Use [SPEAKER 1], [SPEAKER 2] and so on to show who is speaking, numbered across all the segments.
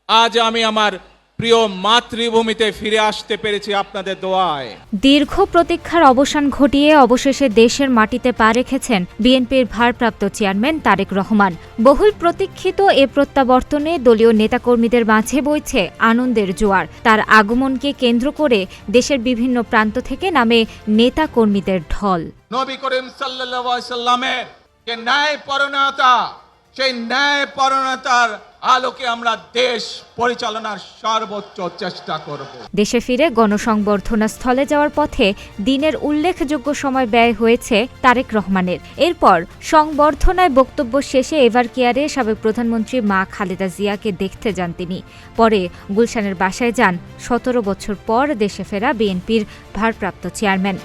[SPEAKER 1] আজ আমি আমার প্রিয় মাতৃভূমিতে ফিরে আসতে পেরেছি আপনাদের দোয়ায়।
[SPEAKER 2] দীর্ঘ প্রতীক্ষার অবসান ঘটিয়ে অবশেষে দেশের মাটিতে পা রেখেছেন বিএনপির ভারপ্রাপ্ত চেয়ারম্যান তারেক রহমান। বহুল প্রতীক্ষিত এ প্রত্যাবর্তনে দলীয় নেতাকর্মীদের মাঝে বইছে আনন্দের জোয়ার। তার আগমনকে কেন্দ্র করে দেশের বিভিন্ন প্রান্ত থেকে নামে নেতাকর্মীদের ঢল।
[SPEAKER 1] নবী করিম সাল্লাল্লাহু আলাইহি সাল্লামের যে ন্যায় পরায়ণতা, সেই ন্যায় পরায়ণতার আলোকে আমরা দেশ পরিচালনার সর্বোচ্চ চেষ্টা করব।
[SPEAKER 2] দেশে ফিরে গণসংবর্ধনা স্থলে যাওয়ার পথে দিনের উল্লেখযোগ্য সময় ব্যয় হয়েছে তারেক রহমানের। এরপর সংবর্ধনায় বক্তব্য শেষে এভারকেয়ারে সাবেক প্রধানমন্ত্রী মা খালেদা জিয়াকে দেখতে যান তিনি। পরে গুলশানের বাসায় যান ১৭ বছর পর দেশে ফেরা বিএনপির ভারপ্রাপ্ত চেয়ারম্যান।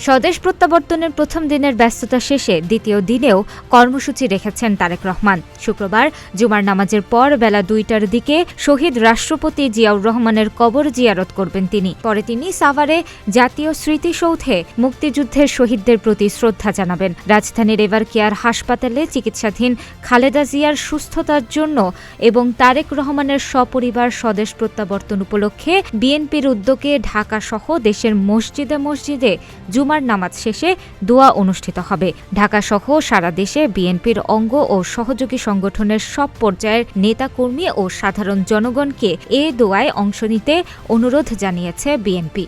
[SPEAKER 2] স্বদেশ প্রত্যাবর্তনের প্রথম দিনের ব্যস্ততা শেষে দ্বিতীয় দিনেও কর্মসূচি রেখেছেন তারেক রহমান। শুক্রবার জুমার নামাজের পর বেলা ২টার দিকে শহীদ রাষ্ট্রপতি জিয়াউর রহমানের কবর জিয়ারত করবেন তিনি। পরে তিনি সাভারে জাতীয় স্মৃতিসৌধে মুক্তিযুদ্ধের শহীদদের প্রতি শ্রদ্ধা জানাবেন। রাজধানীর এভারকেয়ার হাসপাতালে চিকিৎসাধীন খালেদা জিয়ার সুস্থতার জন্য এবং তারেক রহমানের সপরিবার স্বদেশ প্রত্যাবর্তন উপলক্ষে বিএনপির উদ্যোগে ঢাকাসহ দেশের মসজিদে মসজিদে জুমার নামাজ শেষে দোয়া অনুষ্ঠিত হবে। ঢাকাসহ সারা দেশে বিএনপির অঙ্গ ও সহযোগী সংগঠনের সব পর্যায়ের নেতাকর্মী ও সাধারণ জনগণকে এ দোয়ায় অংশ নিতে অনুরোধ জানিয়েছে বিএনপি।